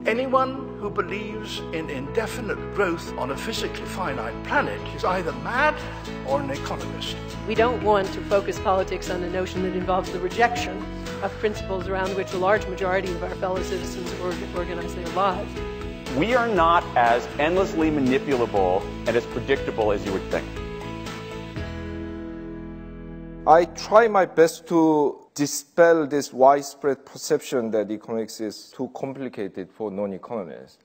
Anyone who believes in indefinite growth on a physically finite planet is either mad or an economist. We don't want to focus politics on a notion that involves the rejection of principles around which a large majority of our fellow citizens organize their lives. We are not as endlessly manipulable and as predictable as you would think. I try my best to dispel this widespread perception that economics is too complicated for non-economists.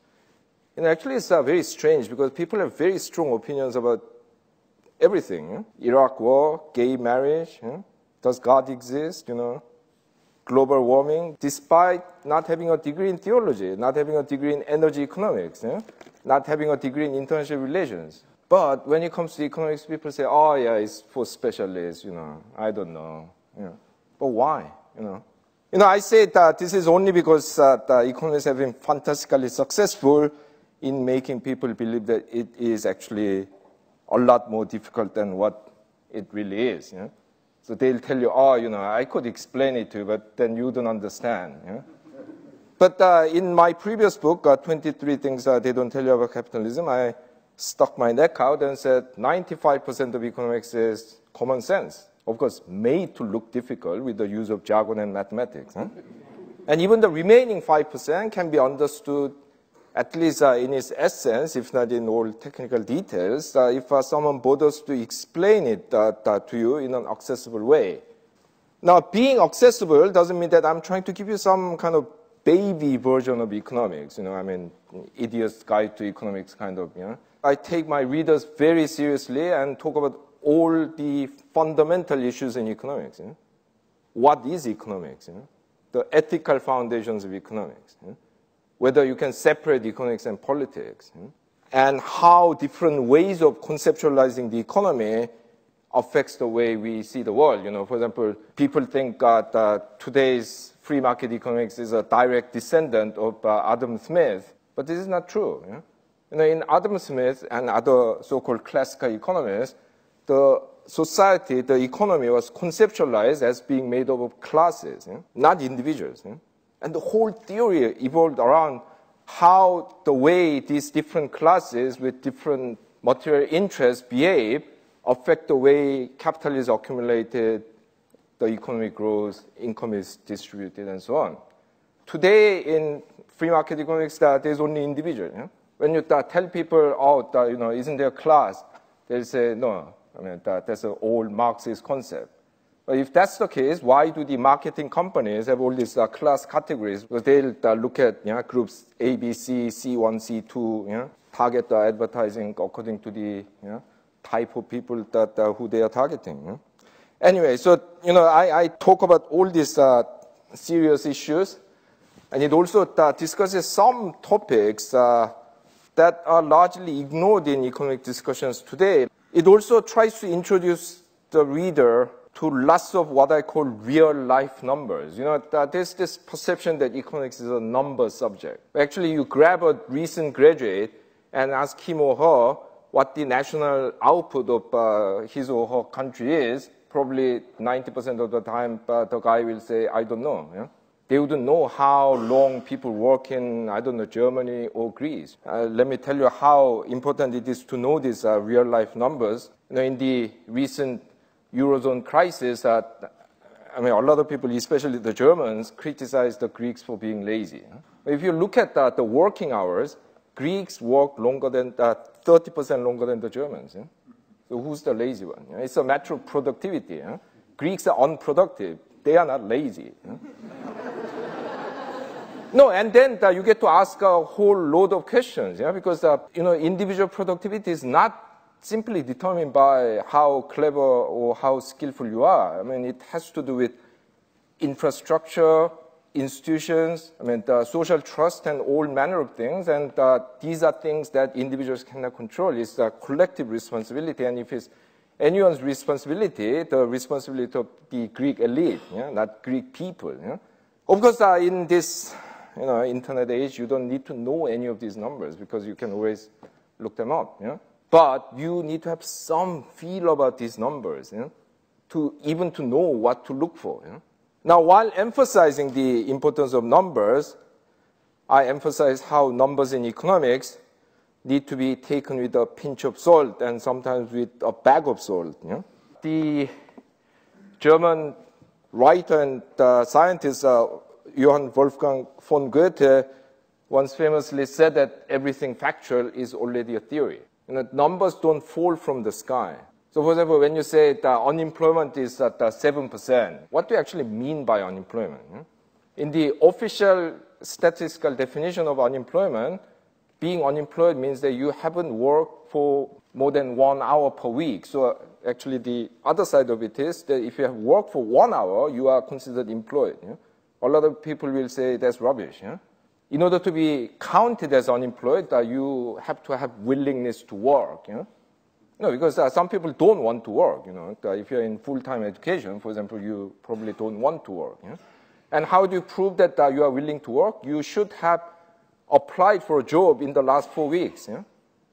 And actually it's very strange because people have very strong opinions about everything. Iraq war, gay marriage, does God exist, global warming, despite not having a degree in theology, not having a degree in energy economics, not having a degree in international relations. But when it comes to economics, people say, oh yeah, it's for specialists, I don't know. But why, I say that this is only because the economists have been fantastically successful in making people believe that it is actually a lot more difficult than what it really is. So they'll tell you, oh, I could explain it to you, but then you don't understand. But in my previous book, 23 Things They Don't Tell You About Capitalism, I stuck my neck out and said 95% of economics is common sense. Of course, made to look difficult with the use of jargon and mathematics. And even the remaining 5% can be understood, at least in its essence, if not in all technical details, if someone bothers to explain it to you in an accessible way. Now, being accessible doesn't mean that I'm trying to give you some kind of baby version of economics, idiot's guide to economics kind of, I take my readers very seriously and talk about all the fundamental issues in economics. What is economics? The ethical foundations of economics. Whether you can separate economics and politics. And how different ways of conceptualizing the economy affects the way we see the world. For example, people think that today's free market economics is a direct descendant of Adam Smith, but this is not true. In Adam Smith and other so-called classical economists, the society, the economy was conceptualized as being made up of classes, not individuals. And the whole theory evolved around how the way these different classes with different material interests behave affect the way capital is accumulated, the economy grows, income is distributed, and so on. Today, in free market economics, there's only individual. When you tell people, oh, isn't there a class? They'll say, no, that's an old Marxist concept. But if that's the case, why do the marketing companies have all these class categories? Because they'll look at groups A, B, C, C1, C2, target the advertising according to the type of people who they are targeting. Anyway, so I talk about all these serious issues, and it also discusses some topics that are largely ignored in economic discussions today. It also tries to introduce the reader to lots of what I call real-life numbers. There's this perception that economics is a number subject. Actually, you grab a recent graduate and ask him or her what the national output of his or her country is. Probably 90% of the time, the guy will say, I don't know. They wouldn't know how long people work in, I don't know, Germany or Greece. Let me tell you how important it is to know these real-life numbers. In the recent Eurozone crisis, a lot of people, especially the Germans, criticize the Greeks for being lazy. If you look at the working hours, Greeks work longer than 30% longer than the Germans. So who's the lazy one? It's a matter of productivity. Greeks are unproductive. They are not lazy. No, and then you get to ask a whole load of questions, because individual productivity is not simply determined by how clever or how skillful you are. It has to do with infrastructure, institutions, the social trust and all manner of things, and these are things that individuals cannot control. It's a collective responsibility, and if it's anyone's responsibility, the responsibility of the Greek elite, not Greek people. Of course, in this internet age, you don't need to know any of these numbers because you can always look them up. But you need to have some feel about these numbers, to know what to look for. Now, while emphasizing the importance of numbers, I emphasize how numbers in economics need to be taken with a pinch of salt and sometimes with a bag of salt. You know? The German writer and scientist Johann Wolfgang von Goethe once famously said that everything factual is already a theory. You know, numbers don't fall from the sky. So, for example, when you say the unemployment is at 7%, what do you actually mean by unemployment? In the official statistical definition of unemployment, being unemployed means that you haven't worked for more than 1 hour per week. So actually the other side of it is that if you have worked for 1 hour, you are considered employed. You know? A lot of people will say that's rubbish. You know? In order to be counted as unemployed, you have to have willingness to work. You know? No, because some people don't want to work. You know? If you're in full-time education, for example, you probably don't want to work. You know? And how do you prove that you are willing to work? You should have applied for a job in the last 4 weeks. Yeah?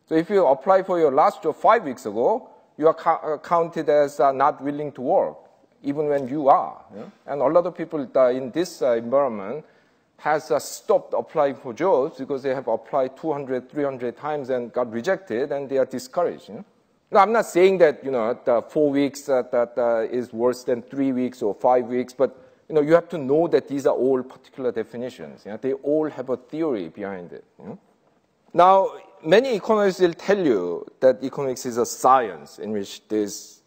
So if you apply for your last job 5 weeks ago, you are counted as not willing to work, even when you are. Yeah? And a lot of people in this environment has stopped applying for jobs because they have applied 200, 300 times and got rejected, and they are discouraged. You know? Now, I'm not saying that, you know, 4 weeks is worse than 3 weeks or 5 weeks, but you know, you have to know that these are all particular definitions. You know? They all have a theory behind it. You know? Now, many economists will tell you that economics is a science in which there's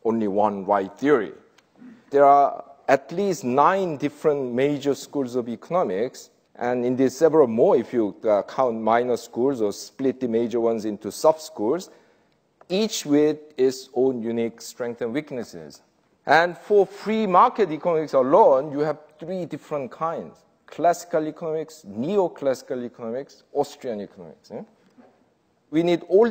only one right theory. There are at least 9 different major schools of economics, and indeed several more if you count minor schools or split the major ones into sub-schools, each with its own unique strengths and weaknesses. And for free market economics alone, you have 3 different kinds: classical economics, neoclassical economics, Austrian economics. Yeah? We need all